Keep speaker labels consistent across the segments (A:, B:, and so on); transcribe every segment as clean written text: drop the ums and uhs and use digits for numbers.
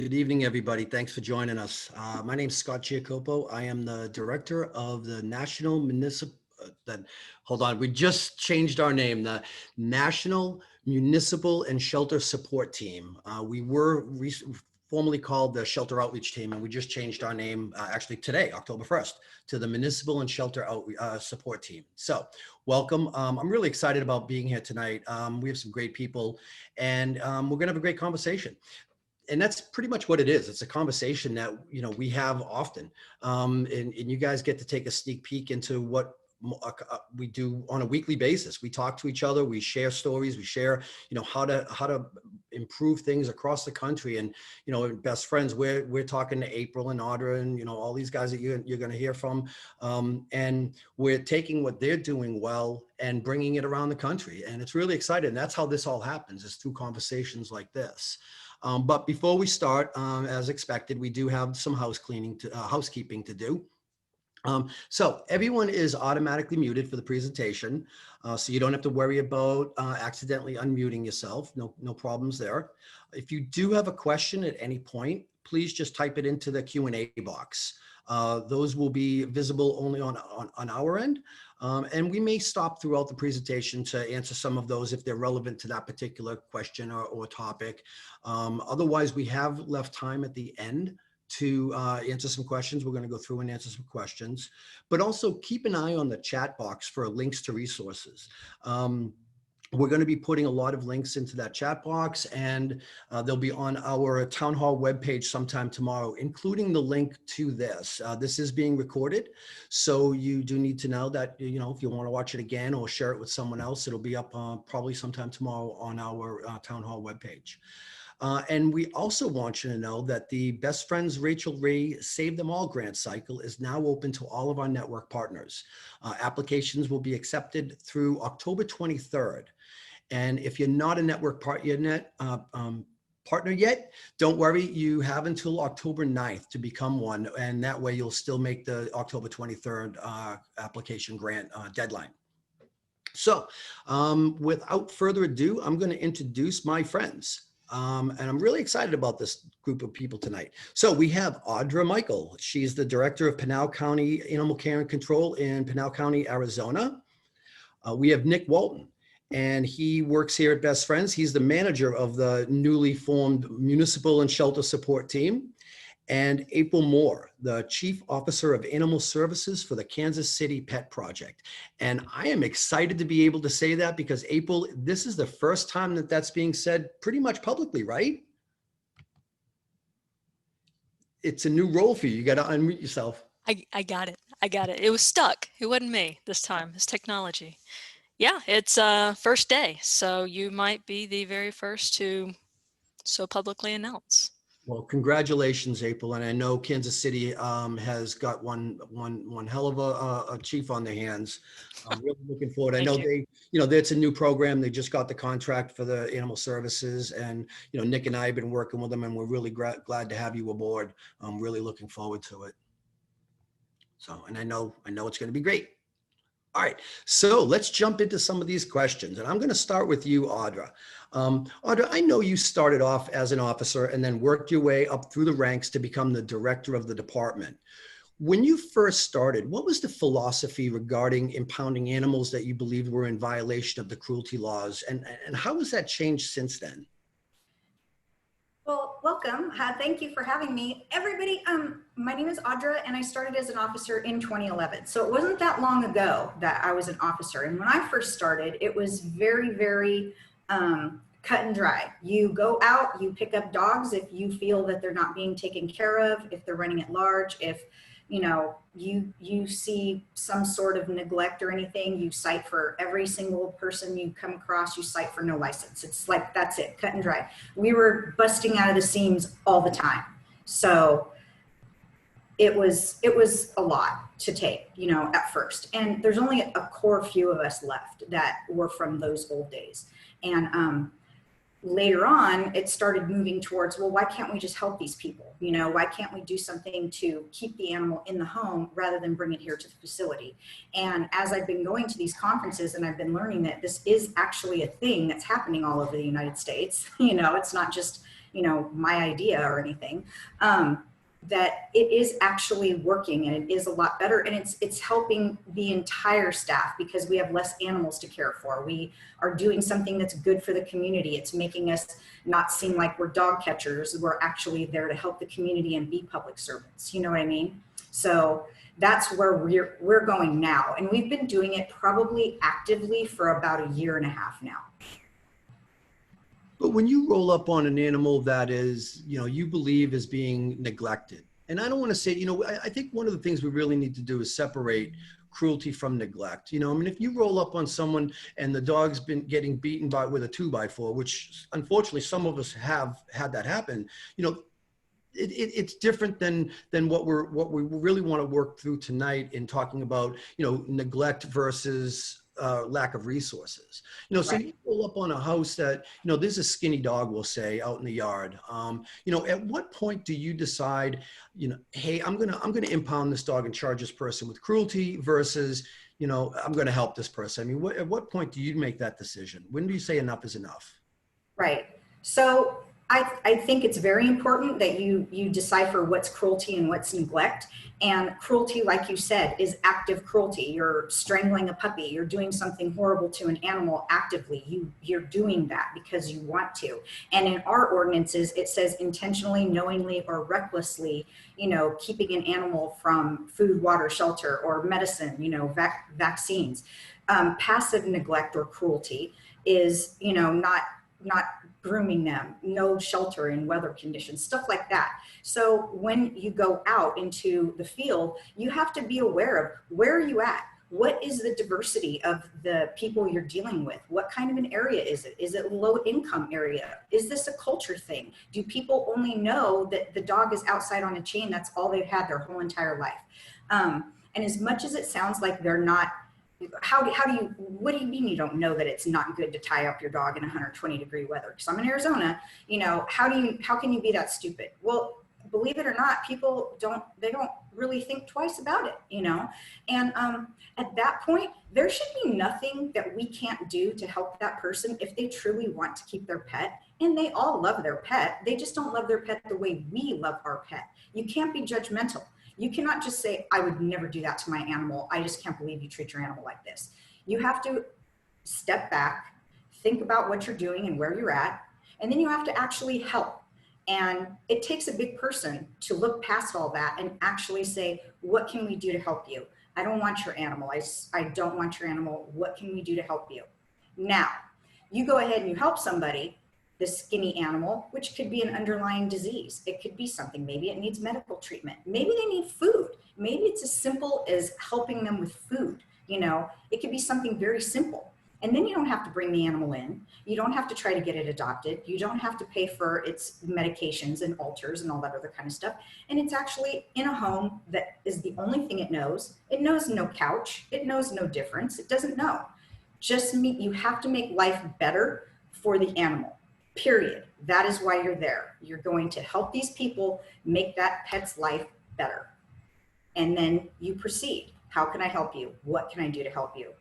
A: Good evening, everybody. Thanks for joining us. My name is Scott Giacoppo. I am the director of the National Municipal, hold on, we just changed our name, the National Municipal and Shelter Support Team. We were formerly called the Shelter Outreach Team, and we just changed our name actually today, October 1st, to the Municipal and Shelter Support Team. So welcome. I'm really excited about being here tonight. We have some great people, and we're gonna have a great conversation. And that's pretty much what it is. It's a conversation that, we have often. And you guys get to take a sneak peek into what we do on a weekly basis. We talk to each other, we share stories, we share, how to improve things across the country. And, best friends, we're talking to April and AUDRA and, all these guys that you're going to hear from. And we're taking what they're doing well and bringing it around the country. And it's really exciting. That's how this all happens, is through conversations like this. But before we start, as expected, we do have some housekeeping to do. So everyone is automatically muted for the presentation, so you don't have to worry about accidentally unmuting yourself. No problems there. If you do have a question at any point, please just type it into the Q&A box. Those will be visible only on our end. And we may stop throughout the presentation to answer some of those if they're relevant to that particular question or topic. Otherwise, we have left time at the end to answer some questions. We're going to go through and answer some questions, but also keep an eye on the chat box for links to resources. We're going to be putting a lot of links into that chat box, and they'll be on our town hall webpage sometime tomorrow, including the link to this. This is being recorded, so you do need to know that, if you want to watch it again or share it with someone else, it'll be up probably sometime tomorrow on our town hall webpage. And we also want you to know that the Best Friends Rachel Ray Save Them All grant cycle is now open to all of our network partners. Applications will be accepted through October 23rd. And if you're not a network partner yet, don't worry, you have until October 9th to become one. And that way you'll still make the October 23rd application grant deadline. So without further ado, I'm going to introduce my friends. And I'm really excited about this group of people tonight. So we have AUDRA Michael. She's the Director of Pinal County Animal Care and Control in Pinal County, Arizona. We have Nick Walton, and he works here at Best Friends. He's the manager of the newly formed Municipal and Shelter Support Team. And April Moore, the Chief Officer of Animal Services for the Kansas City Pet Project. And I am excited to be able to say that because, April, this is the first time that that's being said pretty much publicly, right? It's a new role for you. You got to unmute yourself.
B: I got it. It was stuck. It wasn't me this time. It's technology. Yeah, it's first day. So you might be the very first to so publicly announce.
A: Well, congratulations, April. And I know Kansas City has got one hell of a chief on their hands. I'm really looking forward. I know it's a new program. They just got the contract for the animal services, and Nick and I have been working with them, and we're really glad to have you aboard. I'm really looking forward to it. So, and I know it's going to be great. All right, so let's jump into some of these questions, and I'm going to start with you, AUDRA. AUDRA, I know you started off as an officer and then worked your way up through the ranks to become the director of the department. When you first started, what was the philosophy regarding impounding animals that you believed were in violation of the cruelty laws, and how has that changed since then?
C: Well, welcome. Thank you for having me. Everybody, my name is AUDRA, and I started as an officer in 2011. So it wasn't that long ago that I was an officer. And when I first started, it was very, very cut and dry. You go out, you pick up dogs if you feel that they're not being taken care of, if they're running at large, if you see some sort of neglect or anything, you cite for every single person you come across, you cite for no license. It's like, that's it, cut and dry. We were busting out of the seams all the time. So it was a lot to take, at first. And there's only a core few of us left that were from those old days. And later on, it started moving towards, well, why can't we just help these people? Why can't we do something to keep the animal in the home rather than bring it here to the facility? And as I've been going to these conferences and I've been learning that this is actually a thing that's happening all over the United States, it's not just you know, my idea or anything, that it is actually working and it is a lot better, and it's helping the entire staff because we have less animals to care for. We are doing something that's good for the community. It's making us not seem like we're dog catchers. We're actually there to help the community and be public servants. You know what I mean? So that's where we're going now, and we've been doing it probably actively for about a year and a half now.
A: But when you roll up on an animal that is, you know, you believe is being neglected, and I don't want to say, you know, I think one of the things we really need to do is separate cruelty from neglect. You know, I mean, if you roll up on someone and the dog's been getting beaten with a 2x4, which unfortunately some of us have had that happen, you know, it's different than what we really want to work through tonight in talking about, you know, neglect versus lack of resources. You know, so
C: Right.
A: you pull up on a house that, you know, there's a skinny dog, we'll say, out in the yard. You know, at what point do you decide, you know, hey, I'm gonna impound this dog and charge this person with cruelty versus, you know, I'm gonna help this person? I mean, at what point do you make that decision? When do you say enough is enough?
C: Right. So I think it's very important that you decipher what's cruelty and what's neglect. And cruelty, like you said, is active cruelty. You're strangling a puppy. You're doing something horrible to an animal actively. You're doing that because you want to. And in our ordinances, it says intentionally, knowingly, or recklessly, you know, keeping an animal from food, water, shelter, or medicine, you know, vaccines. Passive neglect or cruelty is, you know, not grooming them, no shelter in weather conditions, stuff like that. So when you go out into the field, you have to be aware of where are you at? What is the diversity of the people you're dealing with? What kind of an area is it? Is it a low income area? Is this a culture thing? Do people only know that the dog is outside on a chain? That's all they've had their whole entire life. And as much as it sounds like they're not, what do you mean you don't know that it's not good to tie up your dog in 120-degree weather? Because I'm in Arizona, you know, how can you be that stupid? Well, believe it or not, people don't really think twice about it, you know? And at that point, there should be nothing that we can't do to help that person if they truly want to keep their pet. And they all love their pet. They just don't love their pet the way we love our pet. You can't be judgmental. You cannot just say, I would never do that to my animal. I just can't believe you treat your animal like this. You have to step back, think about what you're doing and where you're at, and then you have to actually help. And it takes a big person to look past all that and actually say, what can we do to help you? I don't want your animal. I don't want your animal. What can we do to help you? Now, you go ahead and you help somebody, the skinny animal, which could be an underlying disease. It could be something, maybe it needs medical treatment. Maybe they need food. Maybe it's as simple as helping them with food. You know, it could be something very simple. And then you don't have to bring the animal in. You don't have to try to get it adopted. You don't have to pay for its medications and alters and all that other kind of stuff. And it's actually in a home that is the only thing it knows. It knows no couch. It knows no difference. It doesn't know. You have to make life better for the animal. Period. That is why you're there. You're going to help these people make that pet's life better. And then you proceed. How can I help you? What can I do to help you?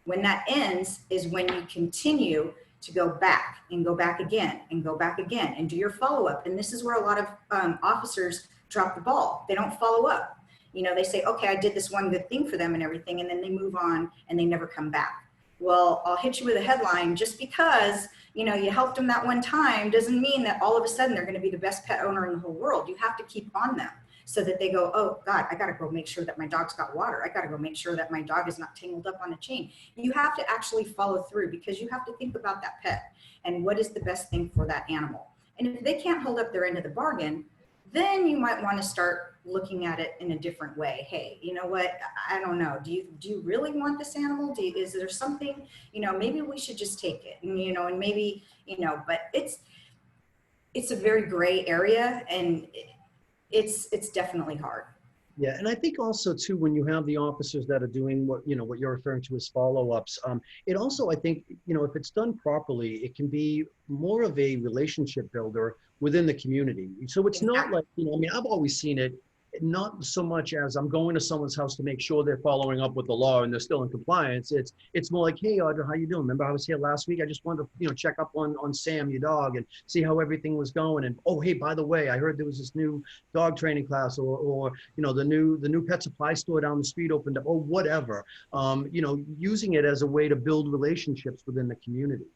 C: When that ends is when you continue to go back and go back again and go back again and do your follow-up. And this is where a lot of officers drop the ball. They don't follow up. You know, they say, okay, I did this one good thing for them and everything, and then they move on and they never come back. Well, I'll hit you with a headline. Just because, you know, you helped them that one time doesn't mean that all of a sudden they're going to be the best pet owner in the whole world. You have to keep on them so that they go, oh God, I got to go make sure that my dog's got water. I got to go make sure that my dog is not tangled up on a chain. You have to actually follow through because you have to think about that pet and what is the best thing for that animal. And if they can't hold up their end of the bargain, then you might want to start looking at it in a different way. Hey, you know what? I don't know. Do you really want this animal? Is there something, you know, maybe we should just take it, and, you know, and maybe, you know, but it's a very gray area, and it's definitely hard.
A: Yeah, and I think also too, when you have the officers that are doing what, you know, what you're referring to as follow-ups, it also, I think, you know, if it's done properly, it can be more of a relationship builder within the community. So it's not like, you know, I mean, I've always seen it, not so much as I'm going to someone's house to make sure they're following up with the law and they're still in compliance. It's more like, hey, Audra, how you doing? Remember I was here last week? I just wanted to, check up on Sam, your dog, and see how everything was going. And oh, hey, by the way, I heard there was this new dog training class, or the new pet supply store down the street opened up, or whatever. Using it as a way to build relationships within the community.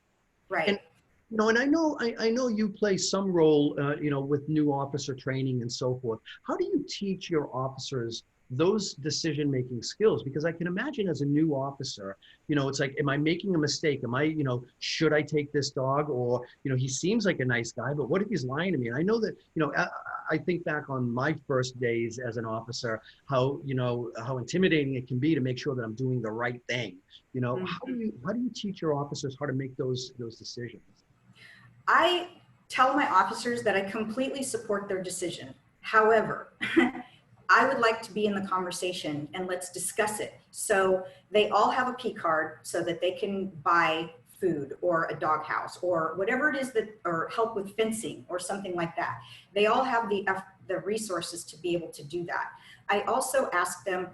C: Right.
A: And, and I know you play some role, with new officer training and so forth. How do you teach your officers those decision-making skills? Because I can imagine as a new officer, it's like, am I making a mistake? Am I, should I take this dog? Or, he seems like a nice guy, but what if he's lying to me? And I know that, I think back on my first days as an officer, how intimidating it can be to make sure that I'm doing the right thing.
C: Mm-hmm.
A: How do you teach your officers how to make those decisions?
C: I tell my officers that I completely support their decision. However, I would like to be in the conversation and let's discuss it. So they all have a P card so that they can buy food or a doghouse or whatever it is or help with fencing or something like that. They all have the resources to be able to do that. I also ask them,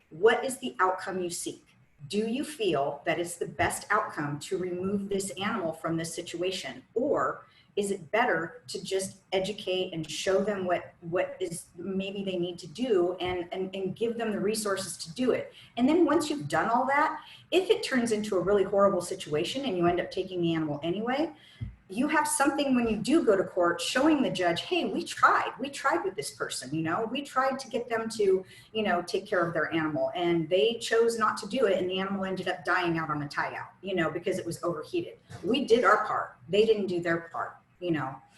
C: what is the outcome you seek? Do you feel that it's the best outcome to remove this animal from this situation? Or is it better to just educate and show them what is maybe they need to do and give them the resources to do it? And then once you've done all that, if it turns into a really horrible situation and you end up taking the animal anyway, you have something when you do go to court showing the judge, hey, we tried with this person, we tried to get them to, take care of their animal and they chose not to do it. And the animal ended up dying out on a tie out, because it was overheated. We did our part. They didn't do their part,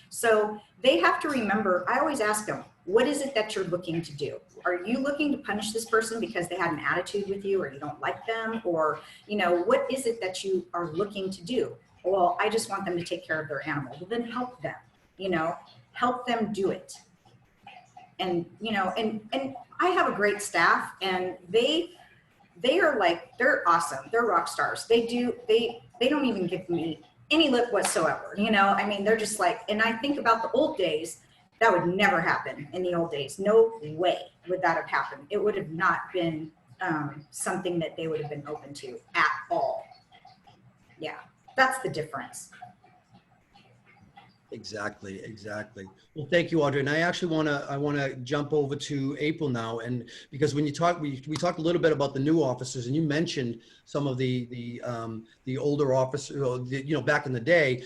C: So they have to remember, I always ask them, what is it that you're looking to do? Are you looking to punish this person because they had an attitude with you or you don't like them? Or, what is it that you are looking to do? Well, I just want them to take care of their animal. Well, then help them, help them do it. And, and I have a great staff and they are they're awesome. They're rock stars. They don't even give me any lip whatsoever. They're just and I think about the old days, that would never happen in the old days. No way would that have happened. It would have not been something that they would have been open to at all. Yeah. That's the difference.
A: Exactly. Well, thank you, Audrey. And I actually want to jump over to April now, and because when you talk, we talked a little bit about the new officers, and you mentioned some of the older officers, back in the day.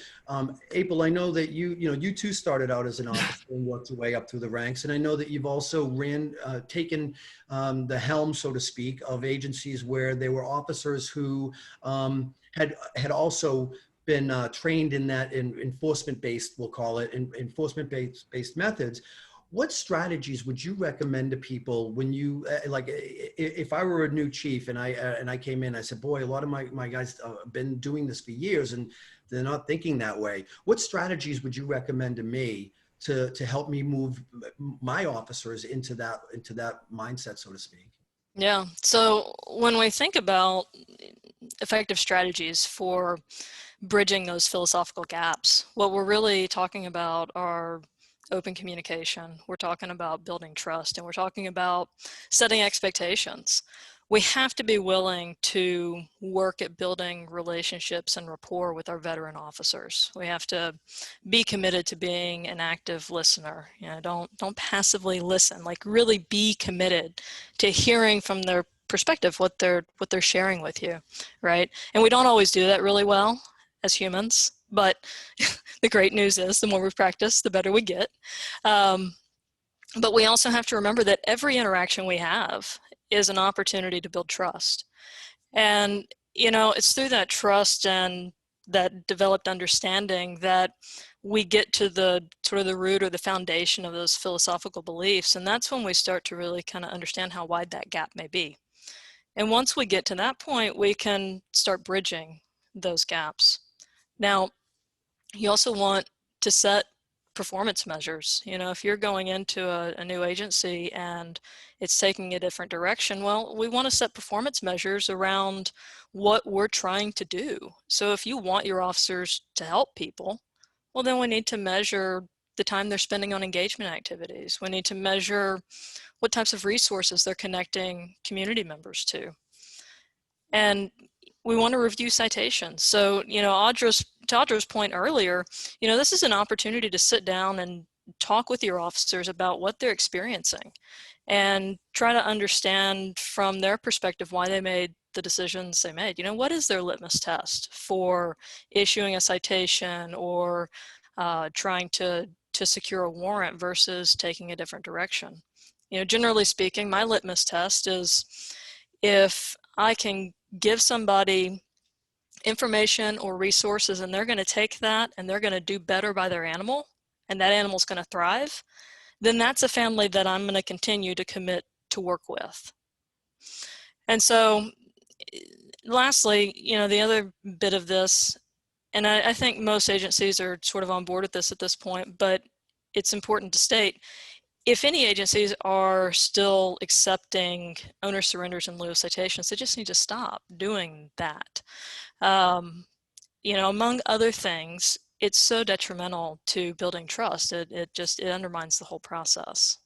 A: April, I know that you too started out as an officer and worked your way up through the ranks, and I know that you've also taken the helm, so to speak, of agencies where there were officers who had also been trained in that enforcement-based, we'll call it, enforcement-based methods. What strategies would you recommend to people when you, if I were a new chief and I came in, I said, boy, a lot of my guys have been doing this for years and they're not thinking that way. What strategies would you recommend to me to help me move my officers into that mindset, so to speak?
B: Yeah. So when we think about effective strategies for bridging those philosophical gaps, what we're really talking about are open communication. We're talking about building trust, and we're talking about setting expectations. We have to be willing to work at building relationships and rapport with our veteran officers. We have to be committed to being an active listener. Don't passively listen. Really be committed to hearing from their perspective what they're sharing with you, right? And we don't always do that really well as humans, but the great news is the more we practice, the better we get. But we also have to remember that every interaction we have is an opportunity to build trust. And, it's through that trust and that developed understanding that we get to the sort of the root or the foundation of those philosophical beliefs. And that's when we start to really kind of understand how wide that gap may be. And once we get to that point, we can start bridging those gaps. Now, you also want to set performance measures. If you're going into a new agency and it's taking a different direction, well, we want to set performance measures around what we're trying to do. So if you want your officers to help people, well, then we need to measure the time they're spending on engagement activities. We need to measure what types of resources they're connecting community members to. And we want to review citations. So, to Audra's point earlier, this is an opportunity to sit down and talk with your officers about what they're experiencing and try to understand from their perspective why they made the decisions they made. What is their litmus test for issuing a citation or trying to secure a warrant versus taking a different direction? Generally speaking, my litmus test is if I can give somebody information or resources and they're going to take that and they're going to do better by their animal and that animal's going to thrive, then that's a family that I'm going to continue to commit to work with. And so lastly, the other bit of this, and I think most agencies are sort of on board with this at this point, but it's important to state, if any agencies are still accepting owner surrenders in lieu of citations, they just need to stop doing that. Among other things, it's so detrimental to building trust. It undermines the whole process.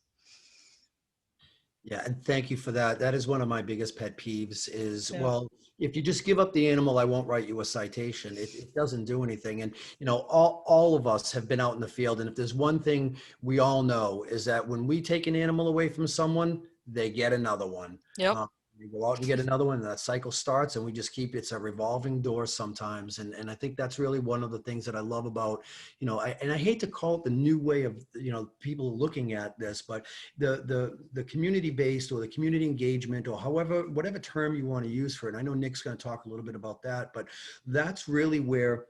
A: Yeah, and thank you for that. That is one of my biggest pet peeves is,
B: Yeah.
A: well, if you just give up the animal, I won't write you a citation. It doesn't do anything. And, all of us have been out in the field. And if there's one thing we all know is that when we take an animal away from someone, they get another one.
B: Yep.
A: We go out and get another one, and that cycle starts, and we just it's a revolving door sometimes. And I think that's really one of the things that I love about, I hate to call it the new way of, people looking at this, but the community-based or the community engagement or whatever term you want to use for it. I know Nick's going to talk a little bit about that, but that's really where,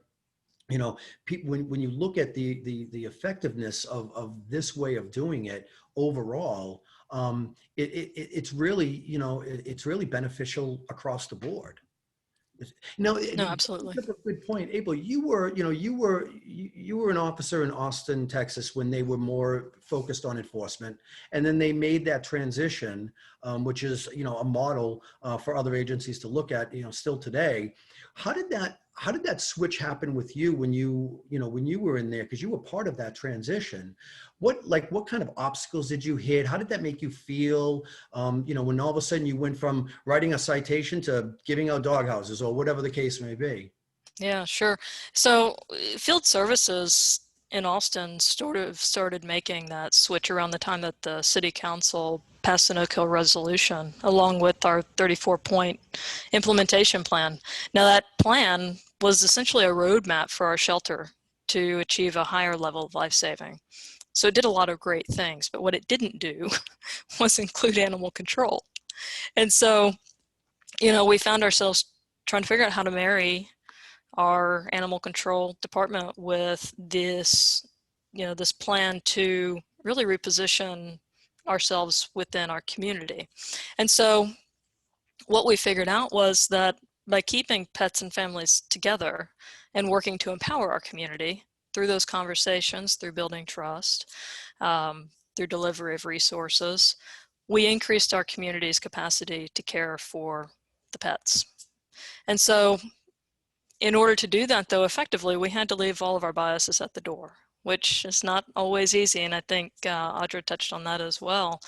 A: people, when you look at the effectiveness of this way of doing it overall, it's really, it's really beneficial across the board.
B: No, absolutely.
A: That's a good point. Abel, you were an officer in Austin, Texas, when they were more focused on enforcement, and then they made that transition, which is, a model for other agencies to look at, still today. How did that switch happen with you when you were in there? Because you were part of that transition. What kind of obstacles did you hit? How did that make you feel? When all of a sudden you went from writing a citation to giving out dog houses or whatever the case may be.
B: Yeah, sure. So field services in Austin sort of started making that switch around the time that the city council passed the no-kill resolution, along with our 34-point implementation plan. Now that plan was essentially a roadmap for our shelter to achieve a higher level of life saving. So it did a lot of great things, but what it didn't do was include animal control. And so, we found ourselves trying to figure out how to marry our animal control department with this, this plan to really reposition ourselves within our community. And so what we figured out was that by keeping pets and families together and working to empower our community through those conversations, through building trust, through delivery of resources, we increased our community's capacity to care for the pets. And so in order to do that, though, effectively, we had to leave all of our biases at the door, which is not always easy. And I think Audra touched on that as well.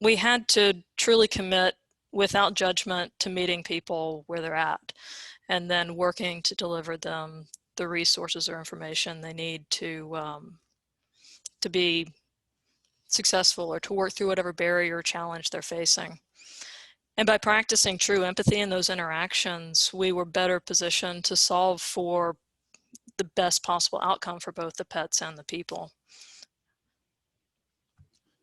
B: We had to truly commit without judgment to meeting people where they're at and then working to deliver them the resources or information they need to be successful or to work through whatever barrier or challenge they're facing. And by practicing true empathy in those interactions, we were better positioned to solve for the best possible outcome for both the pets and the people.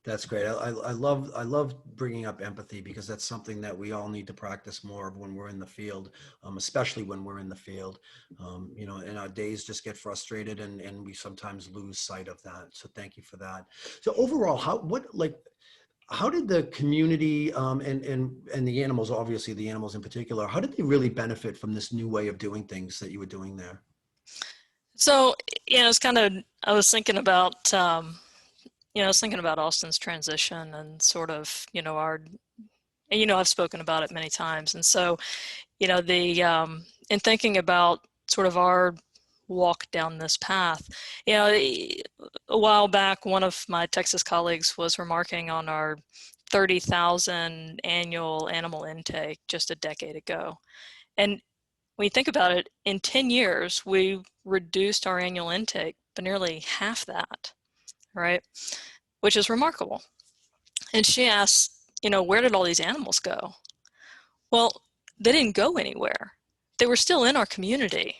A: That's great. I love bringing up empathy because that's something that we all need to practice more of when we're in the field, especially when we're in the field. And our days just get frustrated and we sometimes lose sight of that. So thank you for that. So overall, how did the community and the animals, obviously the animals in particular, how did they really benefit from this new way of doing things that you were doing there?
B: So, it's kind of, I was thinking about, Austin's transition and sort of, I've spoken about it many times. And so, in thinking about sort of our walk down this path. You know, a while back, one of my Texas colleagues was remarking on our 30,000 annual animal intake just a decade ago. And when you think about it, in 10 years, we reduced our annual intake by nearly half that, right? Which is remarkable. And she asked, you know, where did all these animals go? Well, they didn't go anywhere. They were still in our community,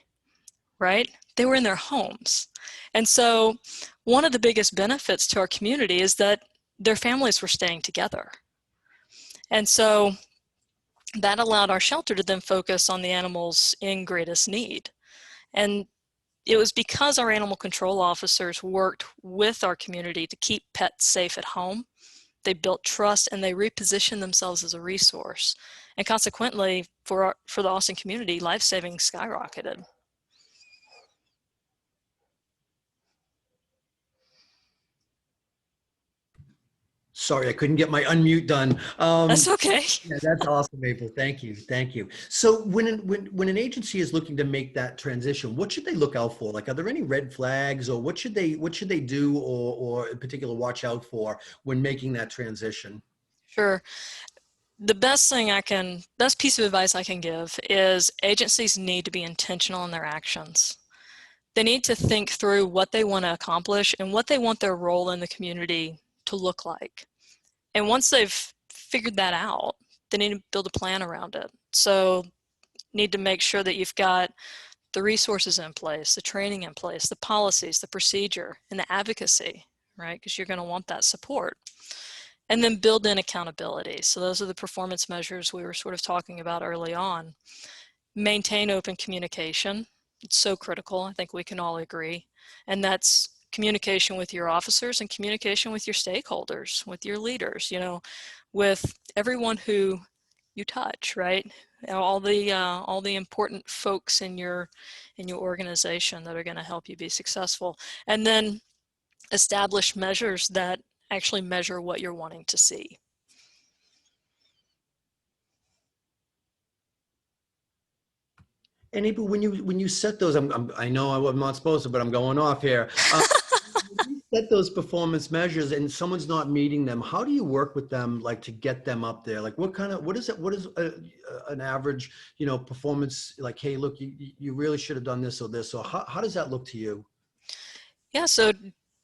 B: right? They were in their homes. And so one of the biggest benefits to our community is that their families were staying together. And so that allowed our shelter to then focus on the animals in greatest need. And it was because our animal control officers worked with our community to keep pets safe at home. They built trust and they repositioned themselves as a resource. And consequently, for the Austin community, life savings skyrocketed.
A: Sorry, I couldn't get my unmute done.
B: That's okay.
A: Yeah, that's awesome, April. Thank you. Thank you. So when an agency is looking to make that transition, what should they look out for? Like, are there any red flags, or what should they do, or in particular watch out for when making that transition?
B: Sure. The best piece of advice I can give is agencies need to be intentional in their actions. They need to think through what they want to accomplish and what they want their role in the community to look like. And once they've figured that out, they need to build a plan around it. So need to make sure that you've got the resources in place, the training in place, the policies, the procedure, and the advocacy, right? Because you're going to want that support. And then build in accountability. So those are the performance measures we were sort of talking about early on. Maintain open communication. It's so critical. I think we can all agree. And that's communication with your officers and communication with your stakeholders, with your leaders, you know, with everyone who you touch, right? All the important folks in your organization that are going to help you be successful. And then establish measures that actually measure what you're wanting to see.
A: And April, when you set those, I know I'm not supposed to, but I'm going off here. When you set those performance measures and someone's not meeting them, how do you work with them, like, to get them up there? Like, what is an average, you know, performance? Like, hey, look, you really should have done this or this. So how does that look to you?
B: Yeah, so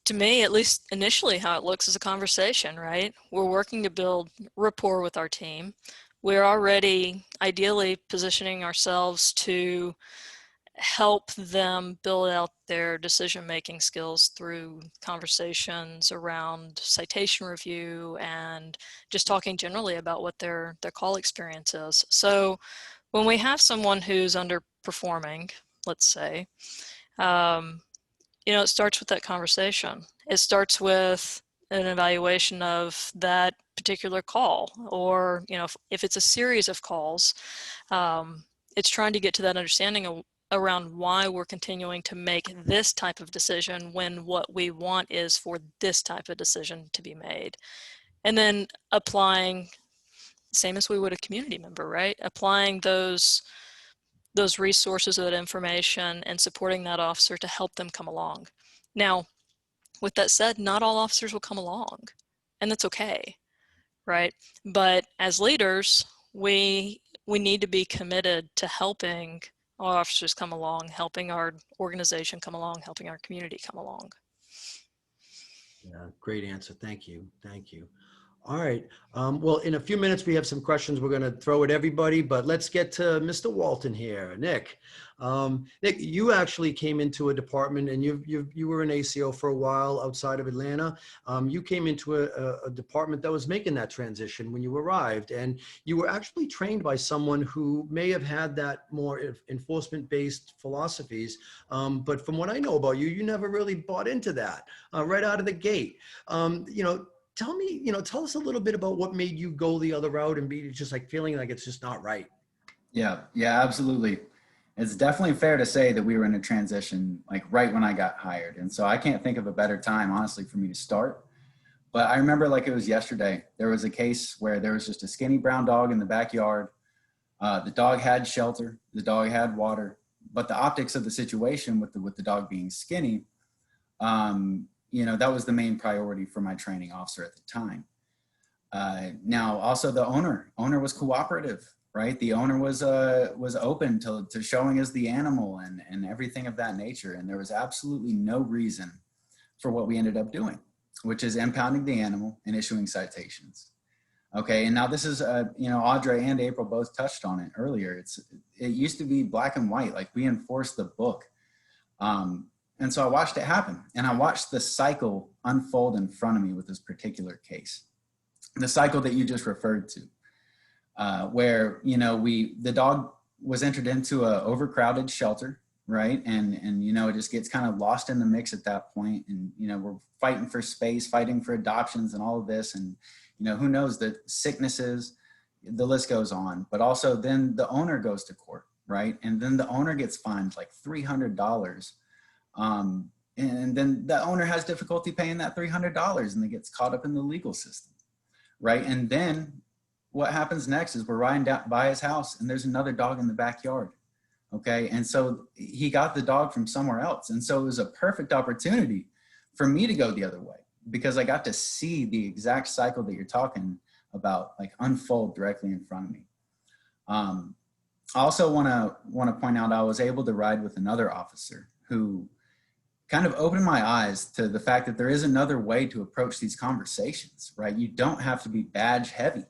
B: to me, at least initially, how it looks is a conversation, right? We're working to build rapport with our team. We're already ideally positioning ourselves to help them build out their decision-making skills through conversations around citation review and just talking generally about what their call experience is. So when we have someone who's underperforming, let's say, you know, it starts with that conversation. It starts with an evaluation of that particular call, or, you know, if it's a series of calls, it's trying to get to that understanding around why we're continuing to make this type of decision when what we want is for this type of decision to be made. And then applying, same as we would a community member, right? Applying those resources, that information, and supporting that officer to help them come along. Now, with that said, not all officers will come along, and that's okay, right? But as leaders, we need to be committed to helping our officers come along, helping our organization come along, helping our community come along.
A: Yeah, great answer. Thank you. Thank you. All right. Well, in a few minutes, we have some questions we're going to throw at everybody, but let's get to Mr. Walton here. Nick, Nick, you actually came into a department, and you were an ACO for a while outside of Atlanta. You came into a department that was making that transition when you arrived, and you were actually trained by someone who may have had that more enforcement-based philosophies. But from what I know about you, you never really bought into that right out of the gate. You know, tell us a little bit about what made you go the other route and be just like feeling like it's just not right.
D: Yeah, absolutely. It's definitely fair to say that we were in a transition, like right when I got hired. And so I can't think of a better time, honestly, for me to start. But I remember like it was yesterday, there was a case where there was just a skinny brown dog in the backyard. The dog had shelter, the dog had water, But the optics of the situation with the dog being skinny, you know, that was the main priority for my training officer at the time. Now, also the owner was cooperative, right? The owner was open to showing us the animal and everything of that nature. And there was absolutely no reason for what we ended up doing, which is impounding the animal and issuing citations. Okay, and now this is, you know, Audra and April both touched on it earlier. It used to be black and white, like we enforced the book. And so I watched it happen, and I watched the cycle unfold in front of me with this particular case. The cycle that you just referred to, where, you know, the dog was entered into a overcrowded shelter, right? And, you know, it just gets kind of lost in the mix at that point. And, you know, we're fighting for space, fighting for adoptions and all of this. And, you know, who knows, the sicknesses, the list goes on. But also then the owner goes to court, right? And then the owner gets fined like $300. And then the owner has difficulty paying that $300 and it gets caught up in the legal system, right? And then what happens next is we're riding down by his house and there's another dog in the backyard. Okay. And so he got the dog from somewhere else. And so it was a perfect opportunity for me to go the other way, because I got to see the exact cycle that you're talking about, like, unfold directly in front of me. I also want to point out I was able to ride with another officer who kind of opened my eyes to the fact that there is another way to approach these conversations, right? You don't have to be badge heavy.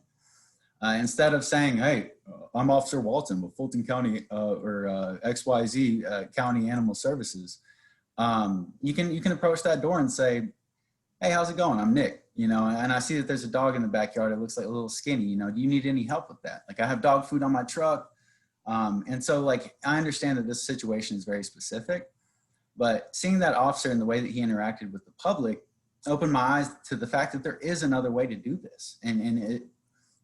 D: Instead of saying, hey, I'm Officer Walton with Fulton County or XYZ County Animal Services, you can approach that door and say, hey, how's it going? I'm Nick, you know, and I see that there's a dog in the backyard. It looks like a little skinny, you know, do you need any help with that? Like, I have dog food on my truck. And so, like, I understand that this situation is very specific, but seeing that officer and the way that he interacted with the public opened my eyes to the fact that there is another way to do this. And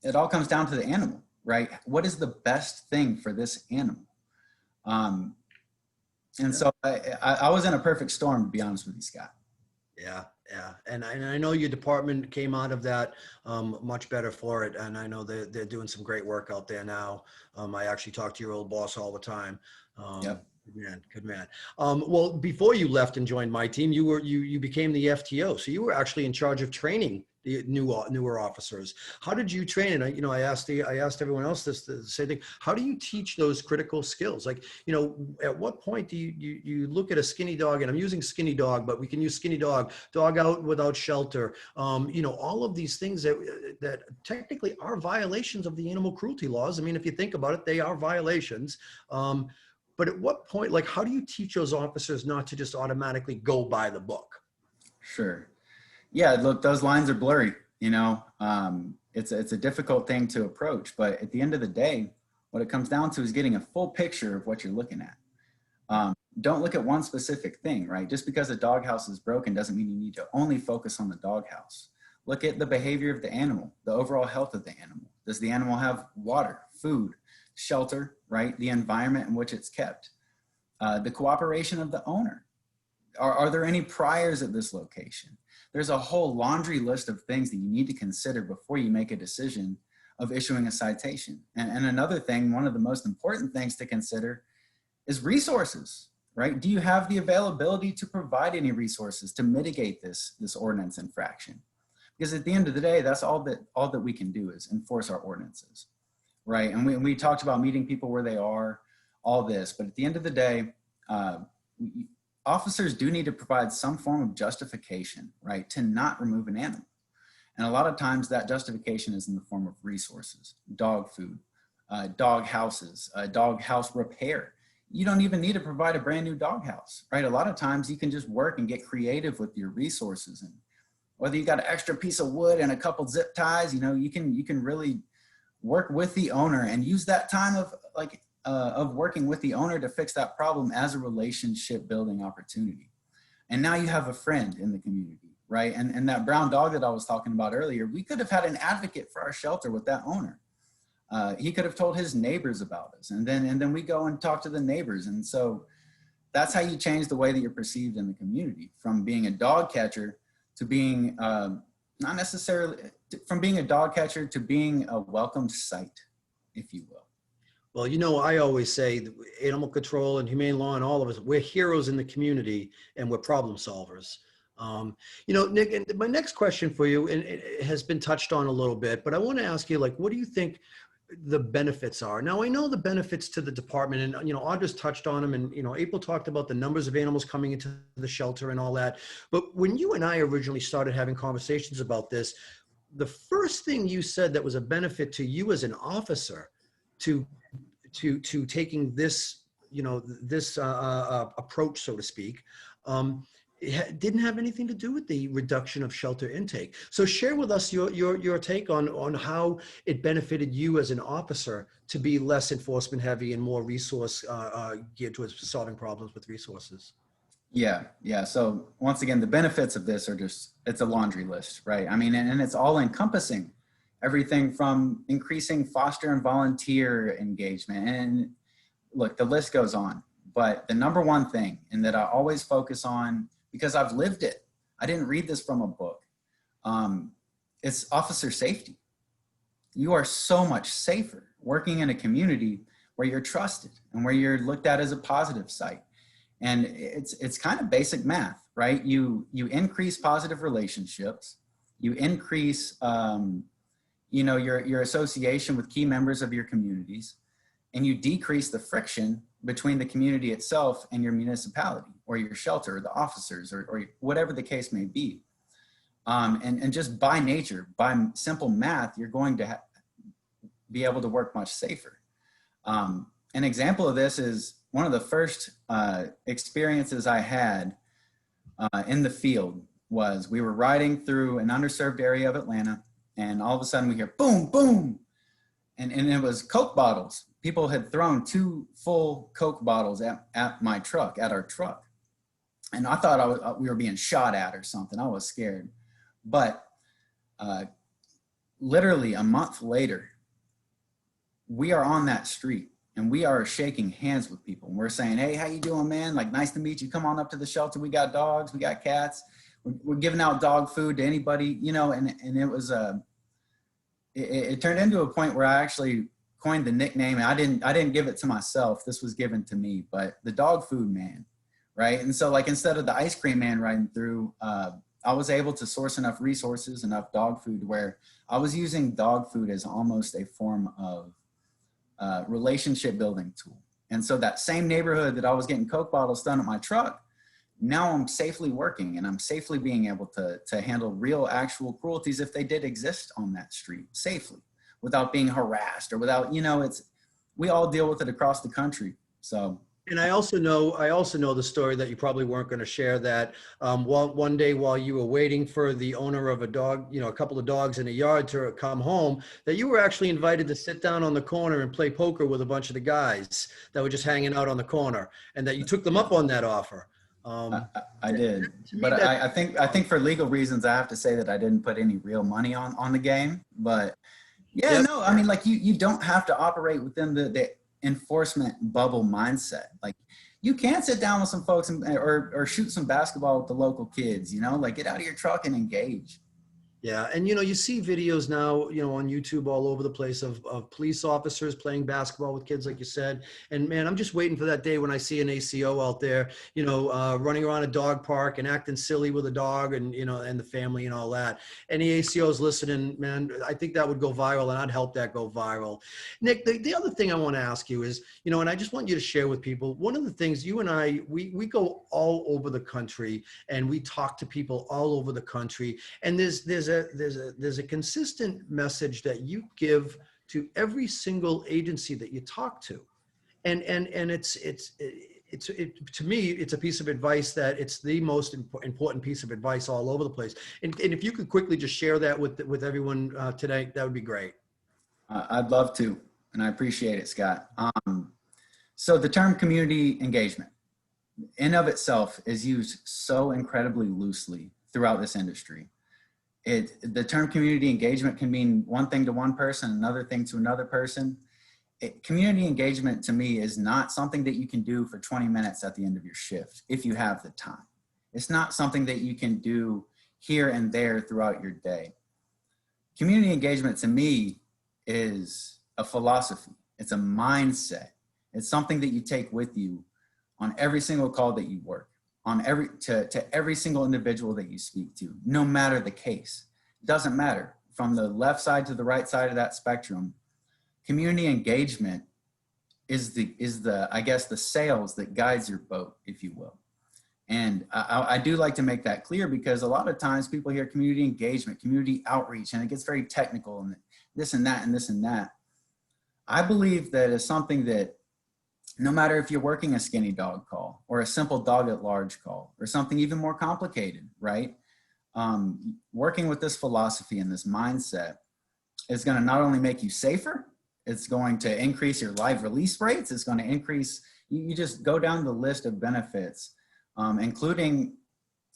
D: it all comes down to the animal, right? What is the best thing for this animal? And so I was in a perfect storm, to be honest with you, Scott.
A: Yeah, yeah. And I know your department came out of that much better for it. And I know they're doing some great work out there now. I actually talk to your old boss all the time.
D: Yep.
A: Good man. Well, before you left and joined my team, you became the FTO. So you were actually in charge of training the newer officers. How did you train? And I asked everyone else the same thing. How do you teach those critical skills? Like, you know, at what point do you look at a skinny dog, and I'm using skinny dog, but we can use skinny dog out without shelter. You know, all of these things that technically are violations of the animal cruelty laws. I mean, if you think about it, they are violations. But at what point, like, how do you teach those officers not to just automatically go by the book?
D: Sure. Yeah, look, those lines are blurry, you know. It's a difficult thing to approach, but at the end of the day, what it comes down to is getting a full picture of what you're looking at. Don't look at one specific thing, right? Just because a doghouse is broken doesn't mean you need to only focus on the doghouse. Look at the behavior of the animal, the overall health of the animal. Does the animal have water, food, shelter, right? The environment in which it's kept. The cooperation of the owner. Are there any priors at this location? There's a whole laundry list of things that you need to consider before you make a decision of issuing a citation. And another thing, one of the most important things to consider is resources, right? Do you have the availability to provide any resources to mitigate this ordinance infraction? Because at the end of the day, that's all that we can do is enforce our ordinances, right? And we talked about meeting people where they are, all this, but at the end of the day, officers do need to provide some form of justification, right, to not remove an animal. And a lot of times that justification is in the form of resources, dog food, dog houses, dog house repair. You don't even need to provide a brand new dog house, right? A lot of times you can just work and get creative with your resources. And whether you got an extra piece of wood and a couple zip ties, you know, you can really work with the owner and use that time of working with the owner to fix that problem as a relationship building opportunity. And now you have a friend in the community, right? And that brown dog that I was talking about earlier, we could have had an advocate for our shelter with that owner. He could have told his neighbors about us, and then we go and talk to the neighbors. And so that's how you change the way that you're perceived in the community, from being a dog catcher to being from being a dog catcher to being a welcomed sight, if you will.
A: Well, you know, I always say that animal control and humane law and all of us, we're heroes in the community and we're problem solvers. You know, Nick, and my next question for you, and it has been touched on a little bit, but I want to ask you, like, what do you think the benefits are? Now, I know the benefits to the department, and, you know, Audra's touched on them, and, you know, April talked about the numbers of animals coming into the shelter and all that. But when you and I originally started having conversations about this, the first thing you said that was a benefit to you as an officer to taking this, you know, this approach, so to speak, didn't have anything to do with the reduction of shelter intake. So share with us your take on how it benefited you as an officer to be less enforcement heavy and more resource geared towards solving problems with resources.
D: Yeah. So once again, the benefits of this are just, it's a laundry list, right? I mean, and it's all encompassing. Everything from increasing foster and volunteer engagement. And look, the list goes on. But the number one thing, and that I always focus on, because I've lived it, I didn't read this from a book, it's officer safety. You are so much safer working in a community where you're trusted and where you're looked at as a positive site. And it's kind of basic math, right? You increase positive relationships, you increase you know, your association with key members of your communities, and you decrease the friction between the community itself and your municipality or your shelter or the officers or whatever the case may be. And just by nature, by simple math, you're going to be able to work much safer. An example of this is one of the first experiences I had in the field was we were riding through an underserved area of Atlanta, and all of a sudden we hear boom, boom. And it was Coke bottles. People had thrown 2 full Coke bottles at my truck, at our truck. And I thought we were being shot at or something. I was scared. But literally a month later, we are on that street and we are shaking hands with people. And we're saying, hey, how you doing, man? Like, nice to meet you. Come on up to the shelter. We got dogs, we got cats. We're giving out dog food to anybody, you know, and it was it turned into a point where I actually coined the nickname, and I didn't give it to myself. This was given to me, but the dog food man, right? And so, like, instead of the ice cream man riding through, I was able to source enough resources, enough dog food, where I was using dog food as almost a form of relationship building tool. And so that same neighborhood that I was getting Coke bottles thrown at my truck, now I'm safely working and I'm safely being able to handle real actual cruelties if they did exist on that street safely without being harassed or without, you know, we all deal with it across the country. So.
A: And I also know the story that you probably weren't going to share, that one day while you were waiting for the owner of a dog, you know, a couple of dogs in a yard to come home, that you were actually invited to sit down on the corner and play poker with a bunch of the guys that were just hanging out on the corner, and that you took them up on that offer.
D: I did, but I think for legal reasons, I have to say that I didn't put any real money on the game. But yeah, yep. No, I mean, like you don't have to operate within the enforcement bubble mindset. Like, you can sit down with some folks or shoot some basketball with the local kids, you know, like, get out of your truck and engage.
A: Yeah. And, you know, you see videos now, you know, on YouTube all over the place of police officers playing basketball with kids, like you said. And man, I'm just waiting for that day when I see an ACO out there, you know, running around a dog park and acting silly with a dog and, you know, and the family and all that. Any ACOs listening, man, I think that would go viral, and I'd help that go viral. Nick, the other thing I want to ask you is, you know, and I just want you to share with people, one of the things you and I, we go all over the country and we talk to people all over the country. And there's a consistent message that you give to every single agency that you talk to, and it's to me, it's a piece of advice that it's the most important piece of advice all over the place. And if you could quickly just share that with everyone today, that would be great.
D: I'd love to, and I appreciate it, Scott. So the term community engagement in of itself is used so incredibly loosely throughout this industry. The term community engagement can mean one thing to one person, another thing to another person. Community engagement to me is not something that you can do for 20 minutes at the end of your shift if you have the time. It's not something that you can do here and there throughout your day. Community engagement to me is a philosophy. It's a mindset. It's something that you take with you on every single call that you work, on to every single individual that you speak to, no matter the case. It doesn't matter. From the left side to the right side of that spectrum, community engagement is the I guess the sails that guides your boat, if you will. And I do like to make that clear, because a lot of times people hear community engagement, community outreach, and it gets very technical and this and that and this and that. I believe that is something that, no matter if you're working a skinny dog call or a simple dog at large call or something even more complicated, right? Working with this philosophy and this mindset is going to not only make you safer, it's going to increase your live release rates. It's going to increase, you just go down the list of benefits, including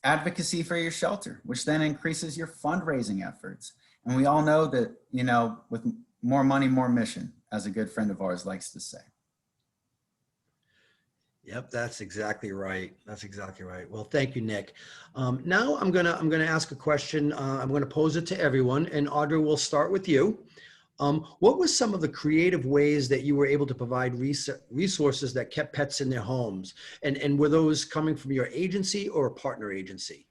D: advocacy for your shelter, which then increases your fundraising efforts. And we all know that, you know, with more money, more mission, as a good friend of ours likes to say.
A: Yep, that's exactly right. That's exactly right. Well, thank you, Nick. Now I'm gonna ask a question. I'm gonna pose it to everyone, and Audra, we'll start with you. What were some of the creative ways that you were able to provide resources that kept pets in their homes? And were those coming from your agency or a partner agency?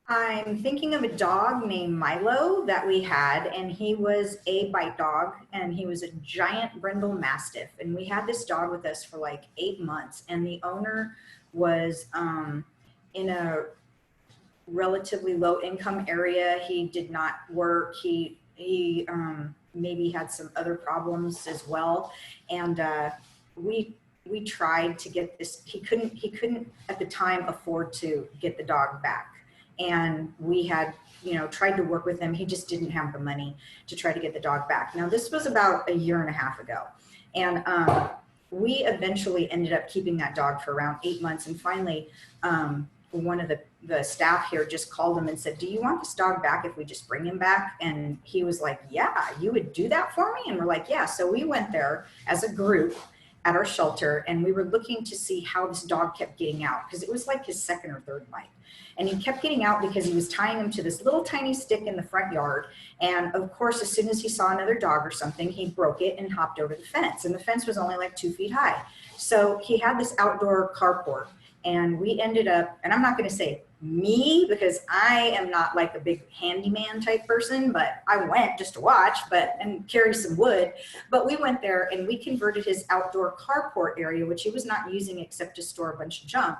C: I'm thinking of a dog named Milo that we had, and he was a bite dog, and he was a giant brindle mastiff. And we had this dog with us for like 8 months, and the owner was in a relatively low income area. He did not work. He maybe had some other problems as well. And we tried to get this, he couldn't at the time afford to get the dog back. And we had, you know, tried to work with him. He just didn't have the money to try to get the dog back. Now, this was about 1.5 years ago. And we eventually ended up keeping that dog for around 8 months. And finally, one of the staff here just called him and said, "Do you want this dog back if we just bring him back?" And he was like, "Yeah, you would do that for me?" And we're like, "Yeah." So we went there as a group at our shelter, and we were looking to see how this dog kept getting out, because it was like his second or third bite. And he kept getting out because he was tying him to this little tiny stick in the front yard. And of course, as soon as he saw another dog or something, he broke it and hopped over the fence. And the fence was only like 2 feet high. So he had this outdoor carport. And we ended up, and I'm not going to say me, because I am not like a big handyman type person, but I went just to watch and carry some wood. But we went there and we converted his outdoor carport area, which he was not using except to store a bunch of junk.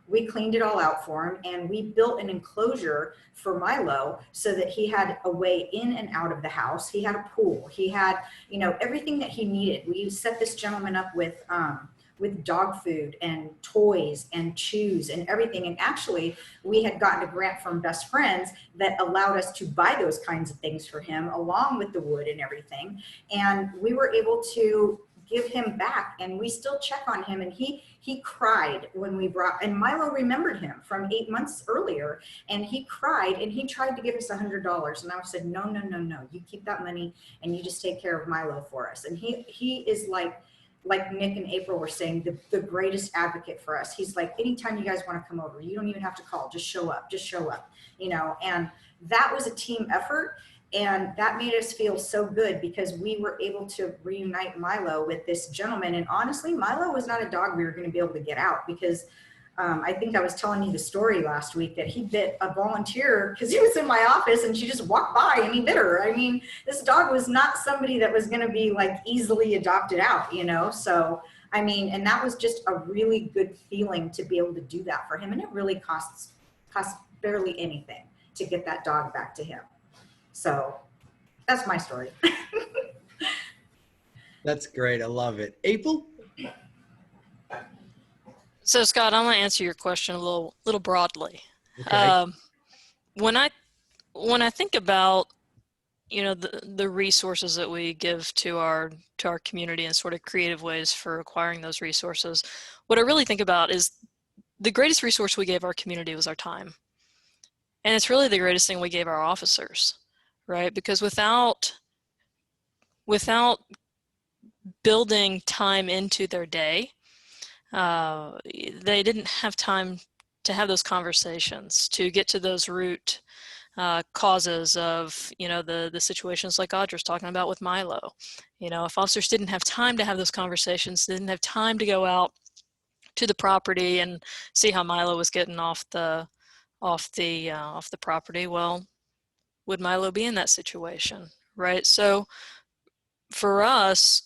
C: We cleaned it all out for him, and we built an enclosure for Milo so that he had a way in and out of the house. He had a pool. He had, you know, everything that he needed. We set this gentleman up with dog food and toys and chews and everything. And actually, we had gotten a grant from Best Friends that allowed us to buy those kinds of things for him, along with the wood and everything. And we were able to give him back, and we still check on him. And he cried when we brought, and Milo remembered him from 8 months earlier, and he cried and he tried to give us $100. And I said, no, you keep that money and you just take care of Milo for us. And he is like Nick and April were saying, the greatest advocate for us. He's like, anytime you guys want to come over, you don't even have to call, just show up, you know. And that was a team effort. And that made us feel so good, because we were able to reunite Milo with this gentleman. And honestly, Milo was not a dog we were going to be able to get out, because I think I was telling you the story last week that he bit a volunteer because he was in my office and she just walked by and he bit her. I mean, this dog was not somebody that was going to be like easily adopted out, you know? So, I mean, and that was just a really good feeling to be able to do that for him. And it really costs barely anything to get that dog back to him. So that's my story.
A: That's great. I love it. April?
B: So Scott, I'm gonna answer your question a little broadly.
A: Okay.
B: When I think about, you know, the resources that we give to our community and sort of creative ways for acquiring those resources, what I really think about is the greatest resource we gave our community was our time. And it's really the greatest thing we gave our officers, right? Because without building time into their day, they didn't have time to have those conversations, to get to those root causes of, the situations like Audra's talking about with Milo. If officers didn't have time to have those conversations, didn't have time to go out to the property and see how Milo was getting off the property, well, would Milo be in that situation, right? So for us,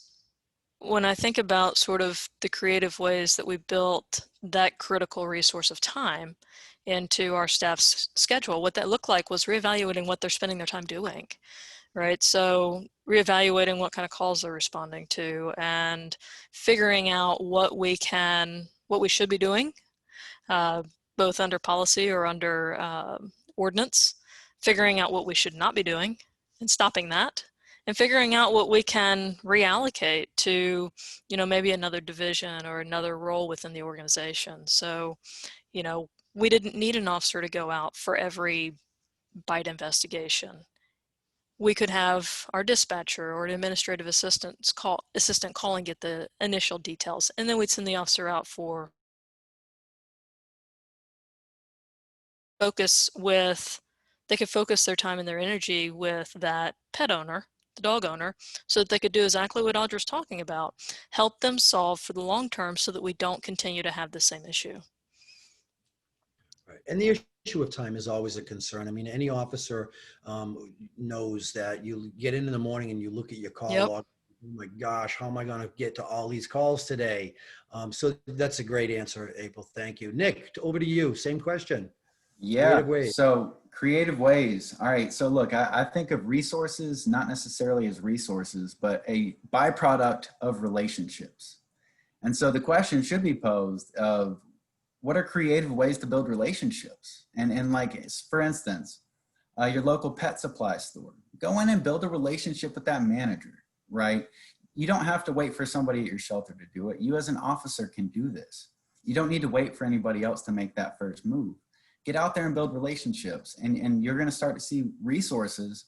B: when I think about sort of the creative ways that we built that critical resource of time into our staff's schedule, what that looked like was reevaluating what they're spending their time doing, right? So reevaluating what kind of calls they're responding to and figuring out what we should be doing, both under policy or under ordinance, figuring out what we should not be doing and stopping that, and figuring out what we can reallocate to, maybe another division or another role within the organization. So, we didn't need an officer to go out for every bite investigation. We could have our dispatcher or an administrative assistant call and get the initial details, and then we'd send the officer out for they could focus their time and their energy with that pet owner, the dog owner, so that they could do exactly what Audra's talking about, help them solve for the long term so that we don't continue to have the same issue.
A: Right. And the issue of time is always a concern. I mean, any officer knows that you get in the morning and you look at your call log. Oh my gosh, how am I going to get to all these calls today? So that's a great answer, April. Thank you. Nick, over to you. Same question.
D: Yeah. So creative ways. All right. So look, I think of resources not necessarily as resources, but a byproduct of relationships. And so the question should be posed of what are creative ways to build relationships? And like, for instance, your local pet supply store, go in and build a relationship with that manager, right? You don't have to wait for somebody at your shelter to do it. You as an officer can do this. You don't need to wait for anybody else to make that first move. Get out there and build relationships, and you're going to start to see resources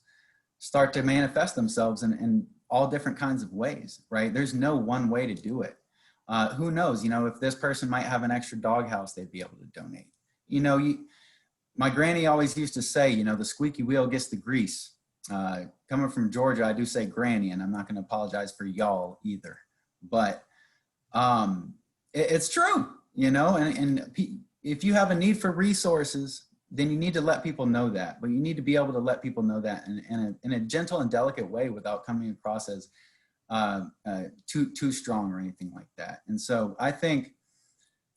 D: start to manifest themselves in all different kinds of ways, right? There's no one way to do it. Who knows, if this person might have an extra doghouse they'd be able to donate. My granny always used to say, the squeaky wheel gets the grease. Coming from Georgia, I do say granny, and I'm not going to apologize for y'all either. But it's true, and if you have a need for resources, then you need to let people know that. But you need to be able to let people know that in a gentle and delicate way without coming across as too strong or anything like that. And so I think